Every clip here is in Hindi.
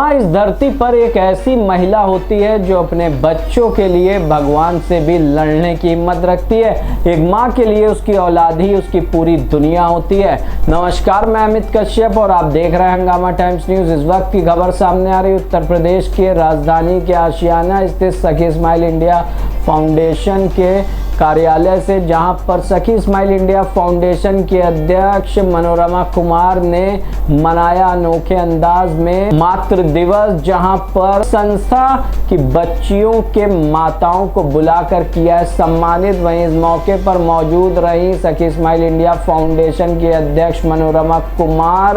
माँ इस धरती पर एक ऐसी महिला होती है जो अपने बच्चों के लिए भगवान से भी लड़ने की हिम्मत रखती है। एक माँ के लिए उसकी औलाद ही उसकी पूरी दुनिया होती है। नमस्कार, मैं अमित कश्यप और आप देख रहे हैं हंगामा टाइम्स न्यूज। इस वक्त की खबर सामने आ रही उत्तर प्रदेश के राजधानी के आशियाना स्थित सखी स्माइल इंडिया फाउंडेशन के कार्यालय से, जहां पर सखी स्माइल इंडिया फाउंडेशन के अध्यक्ष मनोरमा कुमार ने मनाया अनोखे अंदाज में मातृ दिवस, जहां पर संस्था की बच्चियों के माताओं को बुलाकर किया सम्मानित। वहीं इस मौके पर मौजूद रही सखी स्माइल इंडिया फाउंडेशन के अध्यक्ष मनोरमा कुमार।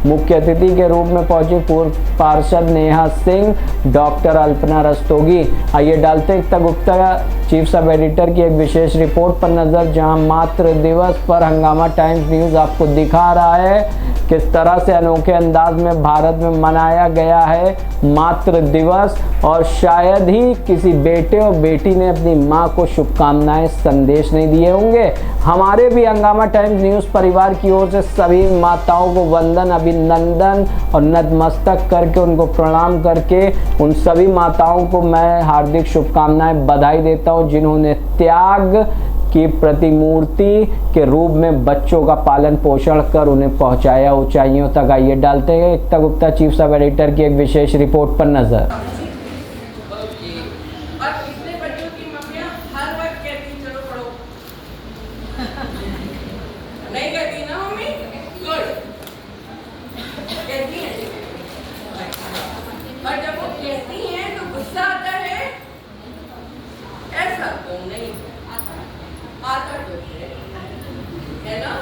मुख्य अतिथि के रूप में पहुंची पूर्व पार्षद नेहा सिंह, डॉक्टर अल्पना रस्तोगी। आइए डालते एकता गुप्ता चीफ सब एडिटर की एक विशेष रिपोर्ट पर नजर, जहां मातृ दिवस पर हंगामा टाइम्स न्यूज आपको दिखा रहा है किस तरह से अनोखे अंदाज में भारत में मनाया गया है मातृ दिवस। और शायद ही किसी बेटे और बेटी ने अपनी मां को शुभकामनाएं संदेश नहीं दिए होंगे। हमारे भी हंगामा टाइम्स न्यूज परिवार की ओर से सभी माताओं को वंदन, अभिनंदन और नतमस्तक करके उनको प्रणाम करके उन सभी माताओं को मैं हार्दिक शुभकामनाएं, बधाई देता हूं जिन्होंने त्याग की प्रतिमूर्ति के रूप में बच्चों का पालन पोषण कर उन्हें पहुंचाया ऊंचाइयों तक। आइए डालते हैं एकता गुप्ता चीफ सब एडिटर की एक विशेष रिपोर्ट पर नजर। और जब वो कहती हैं तो गुस्सा आता है, ऐसा तो नहीं आता, तो है ना,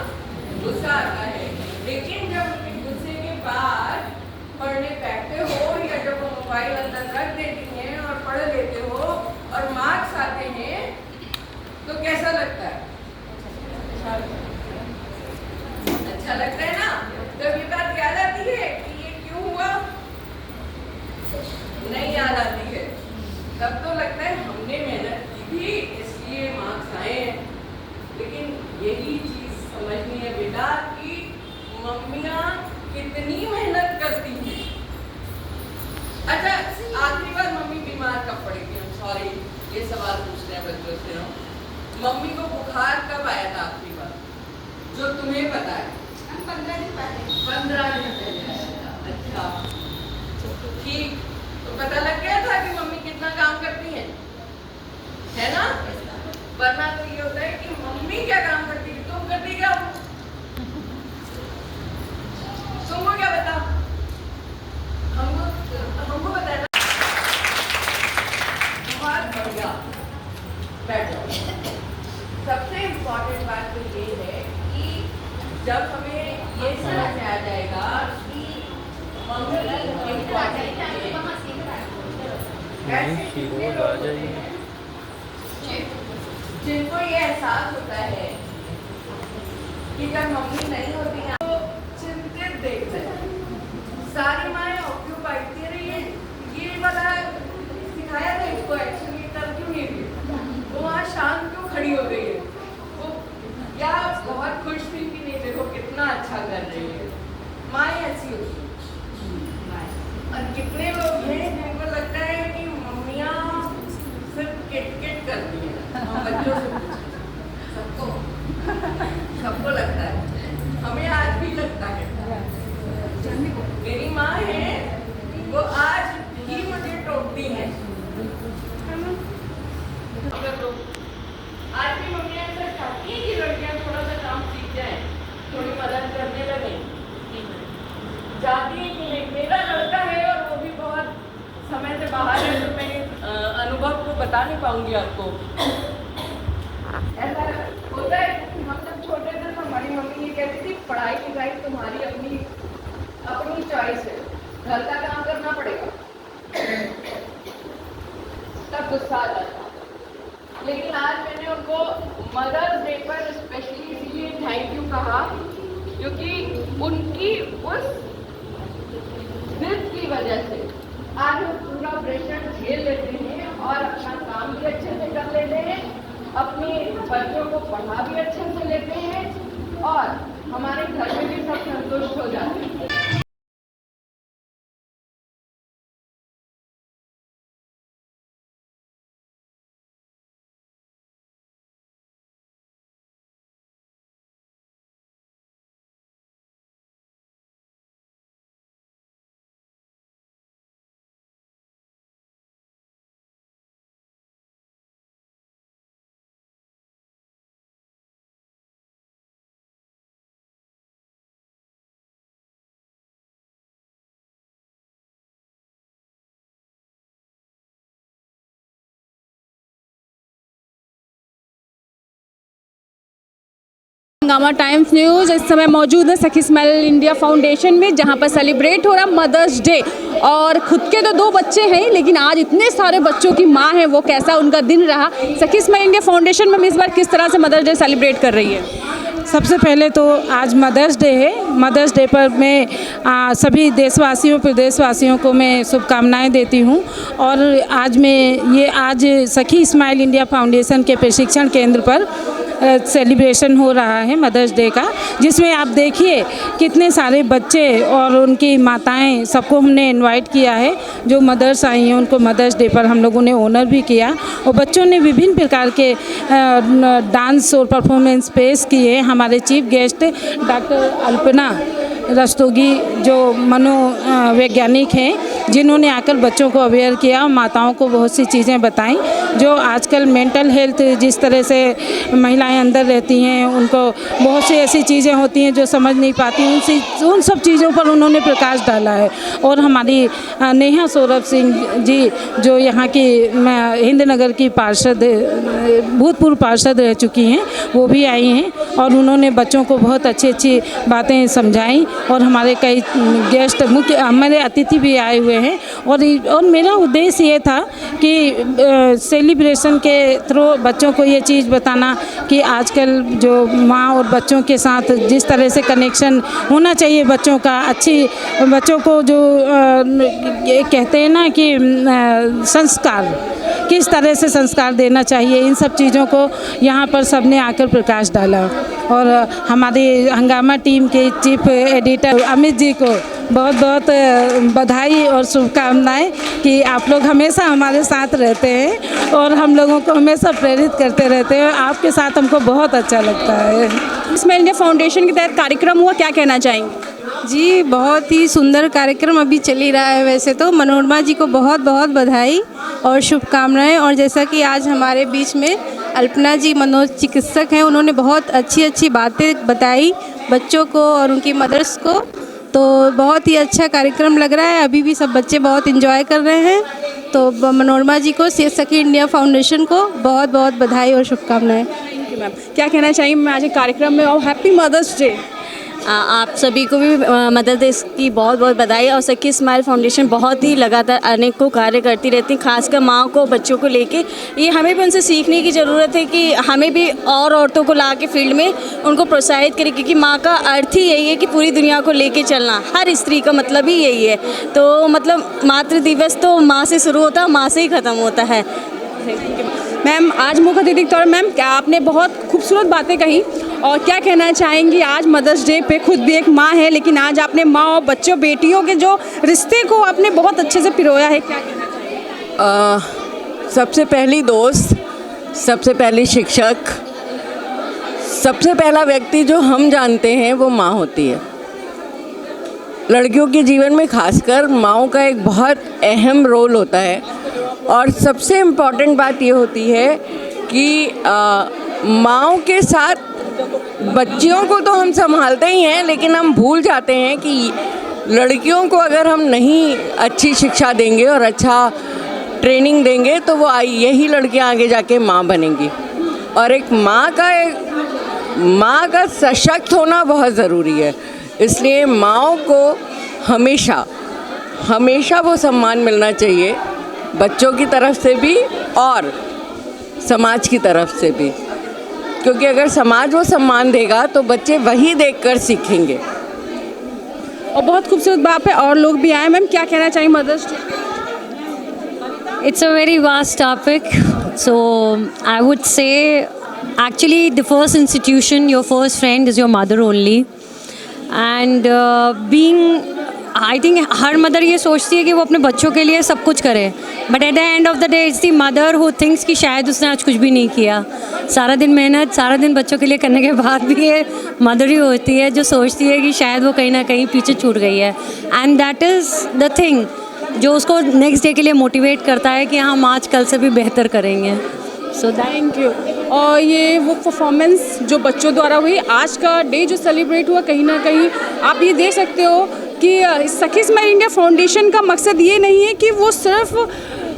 गुस्सा आता है। लेकिन जब गुस्से के बाद पढ़ने बैठते हो या जब वो मोबाइल अंदर रख देती हैं और पढ़ लेते हो और मार्क्स आते हैं तो कैसा लगता है? अच्छा लगता है ना। तो ये बात याद आती है कि ये क्यों हुआ, नहीं याद आती है। तब तो लगता है हमने मेहनत की थी इसलिए मार्क्स आए हैं। लेकिन यही चीज समझनी है बेटा कि मम्मियाँ कितनी मेहनत करती हैं। अच्छा, आखिरी बार मम्मी बीमार कब पड़ी थी? सॉरी, ये सवाल पूछ रहे हैं बच्चों से हम। मम्मी को बुखार कब आया था आखिरी बार, जो तुम्हें पता है? 15 दिन पहले। 15 दिन पहले आया था। अच्छा, ठीक। तो पता लग गया था कि मम्मी कितना काम करती है ना? वरना तो ये होता है कि मम्मी क्या काम करती है, तुम करती क्या हो? तुमको क्या बता, हमको बताना। बहुत बढ़िया, बैठ जाओ। सबसे इम्पोर्टेंट बात तो ये है कि जब हमें ये समझ में आ जाएगा कि मम्मी जिनको ये एहसास होता है कि जब मम्मी नहीं होती है तो चिंतित देखते हैं। सारी माएँ ऑक्यूपाई थी, अरे ये वाला सिखाया था इसको, एक्चुअली कर क्यों नहीं रही, वो वहाँ शांत क्यों खड़ी हो गई है, वो या बहुत खुश थी कि नहीं देखो कितना अच्छा कर रही है। माएँ ऐसी होती है। और कितने लोग हैं जिनको लगता है कि मम्मियाँ सिर्फ किट करती हैं। हम बच्चों से सबको लगता है, हमें आज भी लगता है। मेरी माँ है, वो आज भी मुझे टोकती है। आज भी मम्मियाँ ऐसा चाहती हैं कि लड़कियाँ थोड़ा सा काम सीख जाएं, थोड़ी मदद करने लगें। चाहती है कि नहीं, मेरा लड़का है और वो भी बहुत समय से बाहर है, तो मैं अनुभव को बता नहीं पाऊंगी आपको। ऐसा होता है कि हम जब छोटे थे तो हमारी मम्मी ये कहती थी पढ़ाई लिखाई तुम्हारी अपनी चॉइस है, घर का काम करना पड़ेगा। तब गुस्सा आ जाता। लेकिन आज मैंने उनको मदर्स डे पर स्पेशली इसलिए थैंक यू कहा क्योंकि उनकी उस जिद की वजह से आज हम पूरा प्रेशर झेल लेते हैं और अपना काम भी अच्छे से कर लेते हैं, अपने बच्चों को पढ़ा भी अच्छे से लेते हैं और हमारे घर में भी सब संतुष्ट हो जाते हैं। हंगामा टाइम्स न्यूज़। इस समय मौजूद है सखी स्माइल इंडिया फाउंडेशन में, जहां पर सेलिब्रेट हो रहा मदर्स डे। और खुद के तो 2 बच्चे हैं, लेकिन आज इतने सारे बच्चों की माँ है, वो कैसा उनका दिन रहा। सखी स्माइल इंडिया फाउंडेशन में इस बार किस तरह से मदर्स डे सेलिब्रेट कर रही है? सबसे पहले तो आज मदर्स डे है। मदर्स डे पर मैं सभी देशवासियों प्रदेशवासियों को मैं शुभकामनाएं देती हूं। और आज सखी स्माइल इंडिया फाउंडेशन के प्रशिक्षण केंद्र पर सेलिब्रेशन हो रहा है मदर्स डे का, जिसमें आप देखिए कितने सारे बच्चे और उनकी माताएं सबको हमने इनवाइट किया है। जो मदर्स आई हैं उनको मदर्स डे पर हम लोगों ने ऑनर भी किया, और बच्चों ने विभिन्न प्रकार के डांस और परफॉर्मेंस पेश किए। हमारे chief guest doctor Alpana Rastogi जो मनोवैज्ञानिक हैं, जिन्होंने आकर बच्चों को अवेयर किया और माताओं को बहुत सी चीज़ें बताई। जो आजकल मेंटल हेल्थ जिस तरह से महिलाएं अंदर रहती हैं, उनको बहुत सी ऐसी चीज़ें होती हैं जो समझ नहीं पाती, उन सब चीज़ों पर उन्होंने प्रकाश डाला है। और हमारी नेहा सौरभ सिंह जी जो यहाँ की हिंदनगर की पार्षद भूतपूर्व पार्षद रह चुकी हैं, वो भी आई हैं और उन्होंने बच्चों को बहुत अच्छी बातें समझाई। और हमारे कई गेस्ट हमारे अतिथि भी आए हुए हैं। और मेरा उद्देश्य ये था कि सेलिब्रेशन के थ्रू बच्चों को ये चीज़ बताना कि आजकल जो माँ और बच्चों के साथ जिस तरह से कनेक्शन होना चाहिए बच्चों का, बच्चों को जो कहते हैं ना कि संस्कार, किस तरह से संस्कार देना चाहिए, इन सब चीज़ों को यहाँ पर सबने आकर प्रकाश डाला। और हमारी हंगामा टीम के चीफ एडिटर अमित जी को बहुत बहुत बधाई और शुभकामनाएं कि आप लोग हमेशा हमारे साथ रहते हैं और हम लोगों को हमेशा प्रेरित करते रहते हैं। आपके साथ हमको बहुत अच्छा लगता है। स्माइल इंडिया फाउंडेशन के तहत कार्यक्रम हुआ, क्या कहना चाहेंगे? जी, बहुत ही सुंदर कार्यक्रम अभी चल ही रहा है। वैसे तो मनोरमा जी को बहुत बहुत बधाई और शुभकामनाएं। और जैसा कि आज हमारे बीच में अल्पना जी मनोचिकित्सक हैं, उन्होंने बहुत अच्छी बातें बताई बच्चों को और उनकी मदर्स को, तो बहुत ही अच्छा कार्यक्रम लग रहा है। अभी भी सब बच्चे बहुत एंजॉय कर रहे हैं। तो मनोरमा जी को, सखी इंडिया फाउंडेशन को बहुत बहुत बधाई और शुभकामनाएं। Thank you ma'am. क्या कहना चाहिए मैं आज के कार्यक्रम में? और हैप्पी मदर्स डे। आप सभी को भी मदर्स डे की बहुत बहुत बधाई। और सखी स्माइल फाउंडेशन बहुत ही लगातार अनेकों कार्य करती रहती है, खासकर माँ को बच्चों को लेके। ये हमें भी उनसे सीखने की ज़रूरत है कि हमें भी और औरतों को ला के फील्ड में उनको प्रोत्साहित करें, क्योंकि माँ का अर्थ ही यही है कि पूरी दुनिया को लेके चलना। हर स्त्री का मतलब ही यही है। तो मतलब मातृ दिवस तो माँ से शुरू होता है, माँ से ही ख़त्म होता है। मैम, आज मुख्य अतिथि के तौर मैम क्या आपने बहुत खूबसूरत बातें कही, और क्या कहना चाहेंगी आज मदर्स डे पे? खुद भी एक माँ है, लेकिन आज आपने माँ और बच्चों बेटियों के जो रिश्ते को आपने बहुत अच्छे से पिरोया है, क्या कहना चाहेंगी? सबसे पहली दोस्त, सबसे पहली शिक्षक, सबसे पहला व्यक्ति जो हम जानते हैं वो माँ होती है। लड़कियों के जीवन में खासकर माँओं का एक बहुत अहम रोल होता है। और सबसे इम्पॉर्टेंट बात ये होती है कि माँओं के साथ बच्चियों को तो हम संभालते ही हैं, लेकिन हम भूल जाते हैं कि लड़कियों को अगर हम नहीं अच्छी शिक्षा देंगे और अच्छा ट्रेनिंग देंगे तो वो यही लड़कियां आगे जाके माँ बनेंगी। और एक माँ का सशक्त होना बहुत ज़रूरी है। इसलिए माँओं को हमेशा वो सम्मान मिलना चाहिए, बच्चों की तरफ से भी और समाज की तरफ से भी। क्योंकि अगर समाज वो सम्मान देगा तो बच्चे वही देखकर सीखेंगे। और बहुत खूबसूरत बात है, और लोग भी आए। मैम, क्या कहना चाहिए Mother's Day? It's a very vast topic. So I would say actually the first institution, your first friend is your mother only. And I think her mother ये सोचती है कि वो अपने बच्चों के लिए सब कुछ करे, but at the end of the day it's the mother who thinks कि शायद उसने आज कुछ भी नहीं किया। सारा दिन मेहनत, सारा दिन बच्चों के लिए करने के बाद भी ये मदर ही होती है जो सोचती है कि शायद वो कहीं ना कहीं पीछे छूट गई है। And that is the thing जो उसको नेक्स्ट डे के लिए मोटिवेट करता है कि हम आज कल से भी बेहतर करेंगे। So thank you. और ये वो परफॉर्मेंस जो बच्चों द्वारा हुई, आज का डे जो सेलिब्रेट हुआ, कहीं ना कहीं आप ये देख सकते हो कि सखी स्माइल इंडिया फाउंडेशन का मकसद ये नहीं है कि वो सिर्फ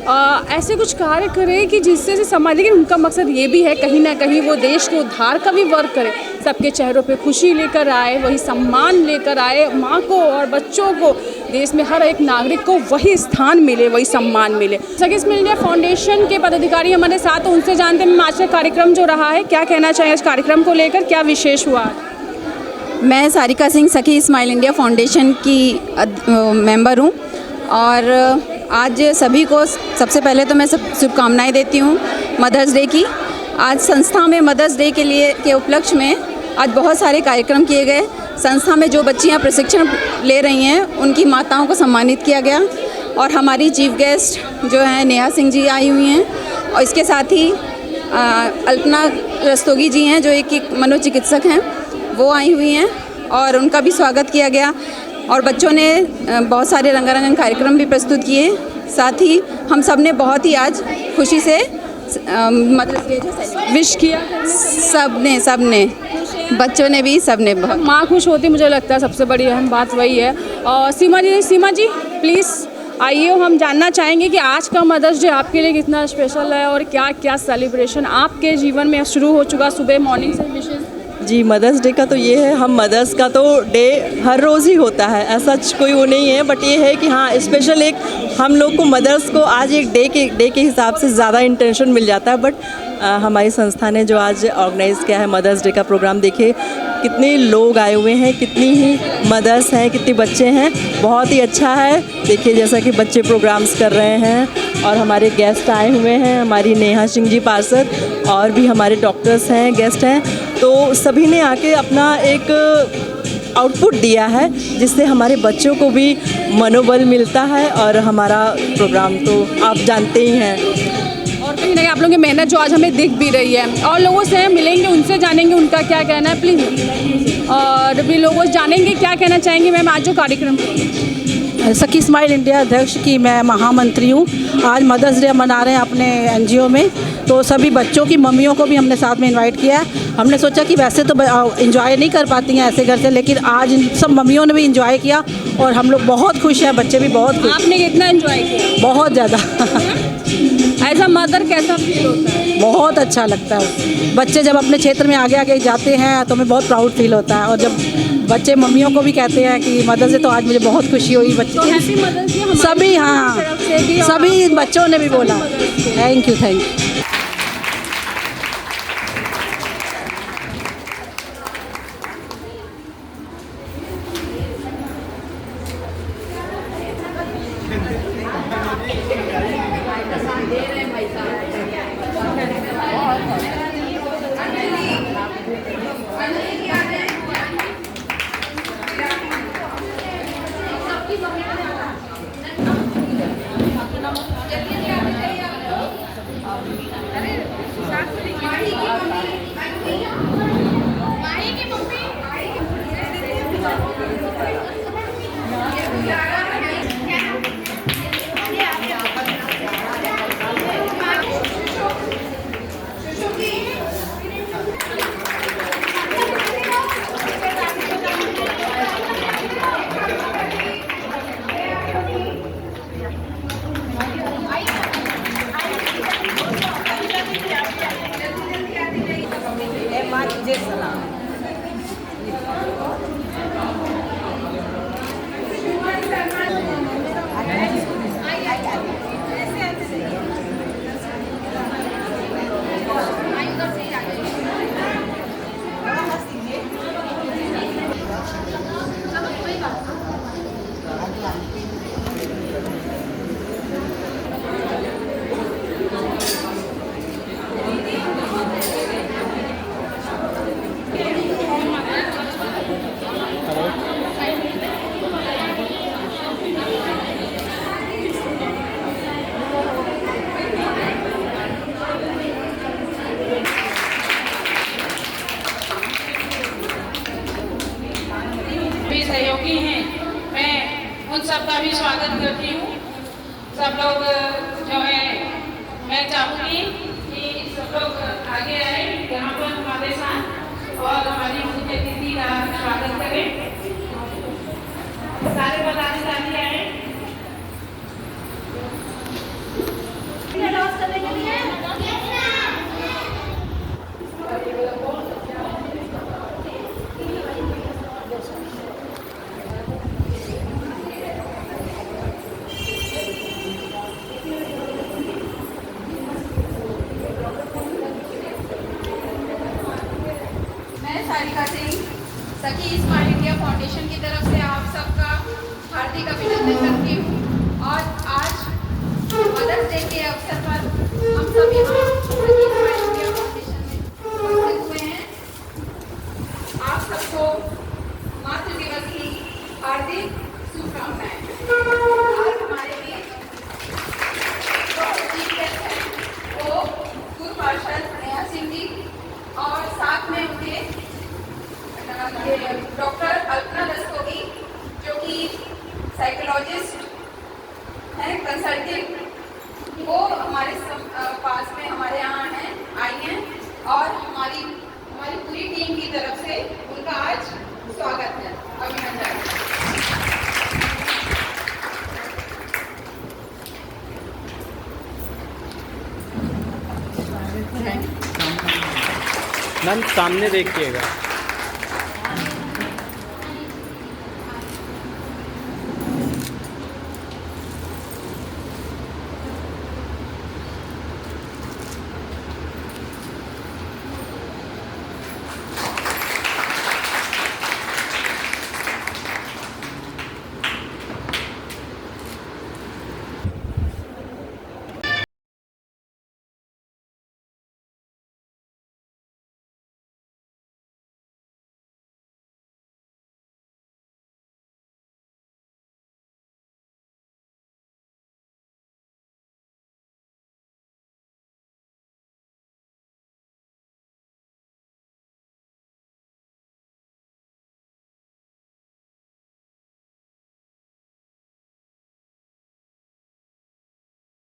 ऐसे कुछ कार्य करें कि जिससे से समाज, लेकिन उनका मकसद ये भी है कहीं ना कहीं वो देश के उद्धार का भी वर्क करे, सबके चेहरों पे खुशी लेकर आए, वही सम्मान लेकर आए, माँ को और बच्चों को, देश में हर एक नागरिक को वही स्थान मिले, वही सम्मान मिले। सखी स्माइल इंडिया फाउंडेशन के पदाधिकारी हमारे साथ, उनसे जानते हैं आज का कार्यक्रम जो रहा है, क्या कहना चाहिए इस कार्यक्रम को लेकर, क्या विशेष हुआ? मैं सारिका सिंह सखी स्माइल इंडिया फाउंडेशन की मेंबर हूँ और आज सभी को सबसे पहले तो मैं शुभकामनाएं देती हूँ मदर्स डे की। आज संस्था में मदर्स डे के उपलक्ष्य में आज बहुत सारे कार्यक्रम किए गए। संस्था में जो बच्चियाँ प्रशिक्षण ले रही हैं उनकी माताओं को सम्मानित किया गया और हमारी चीफ गेस्ट जो हैं नेहा सिंह जी आई हुई हैं और इसके साथ ही अल्पना रस्तोगी जी हैं जो एक मनोचिकित्सक हैं, वो आई हुई हैं और उनका भी स्वागत किया गया और बच्चों ने बहुत सारे रंगारंग कार्यक्रम भी प्रस्तुत किए। साथ ही हम सब ने बहुत ही आज खुशी से मदर्स डे विश किया, सब ने बच्चों ने भी, सब ने बहुत। माँ खुश होती, मुझे लगता है सबसे बड़ी अहम बात वही है। और सीमा जी प्लीज़ आइए, हम जानना चाहेंगे कि आज का मदर्स डे आपके लिए कितना स्पेशल है और क्या क्या सेलिब्रेशन आपके जीवन में शुरू हो चुका सुबह मॉर्निंग से विशेष? जी, मदर्स डे का तो ये है, हम मदर्स का तो डे हर रोज़ ही होता है, ऐसा कोई वो नहीं है, बट ये है कि हाँ स्पेशल एक हम लोग को मदर्स को आज एक डे के हिसाब से ज़्यादा इंटेंशन मिल जाता है। बट हमारी संस्था ने जो आज ऑर्गेनाइज़ किया है मदर्स डे का प्रोग्राम, देखिए कितने लोग आए हुए हैं, कितनी ही मदर्स हैं, कितने बच्चे हैं, बहुत ही अच्छा है। देखिए जैसा कि बच्चे प्रोग्राम्स कर रहे हैं और हमारे गेस्ट आए हुए हैं, हमारी नेहा सिंह जी पार्षद और भी हमारे डॉक्टर्स हैं, गेस्ट हैं, तो सभी ने आके अपना एक आउटपुट दिया है जिससे हमारे बच्चों को भी मनोबल मिलता है और हमारा प्रोग्राम तो आप जानते ही हैं। और कहीं ना कहीं आप लोगों की मेहनत जो आज हमें दिख भी रही है और लोगों से मिलेंगे, उनसे जानेंगे उनका क्या कहना है प्लीज़, और भी लोगों से जानेंगे क्या कहना चाहेंगे मैम आज जो कार्यक्रम। सखी स्माइल इंडिया अध्यक्ष की मैं महामंत्री हूँ। आज मदर्स डे मना रहे हैं अपने एनजीओ में, तो सभी बच्चों की मम्मियों को भी हमने साथ में इनवाइट किया है। हमने सोचा कि वैसे तो एंजॉय नहीं कर पाती हैं ऐसे घर से, लेकिन आज सब मम्मियों ने भी इंजॉय किया और हम लोग बहुत खुश हैं, बच्चे भी बहुत खुश। आपने कितना एंजॉय किया? बहुत ज़्यादा। एज अ मदर कैसा फील होता है? बहुत अच्छा लगता है। बच्चे जब अपने क्षेत्र में आगे आगे जाते हैं तो हमें बहुत प्राउड फील होता है और जब बच्चे मम्मियों को भी कहते हैं कि मदर्स डे, तो आज मुझे बहुत खुशी हुई। बच्चे तो हैप्पी मदर्स डे सभी, हाँ सभी बच्चों ने भी बोला। Thank you. सहयोगी हैं, मैं उन सबका भी स्वागत करती हूँ। सब लोग जो है, मैं चाहूँगी कि सब लोग आगे आए यहाँ पर हमारे साथ और हमारी मुख्य अतिथि का स्वागत करें। सारे पदाधिकारी आए। सखी स्माइल इंडिया फाउंडेशन की तरफ से आप सबका हार्दिक अभिनंदन करती हूँ। और आज मदर्स डे के अवसर पर हम सब यहाँ सखी स्माइल इंडिया फाउंडेशन में उपस्थित हुए हैं। आप सबको मातृ दिवस की हार्दिक शुभकामनाएं। आज हमारे बीच चीफ गेस्ट हैं वो पूर्व पार्षद नेहा सिंह जी और साथ में उनके डॉक्टर अल्पना दस्तोगी जो कि साइकोलॉजिस्ट हैं, कंसल्टेंट, वो हमारे पास में हमारे यहाँ हैं, आई हैं और हमारी पूरी टीम की तरफ से उनका आज स्वागत है, अभिनंदन। मैम सामने देखिएगा।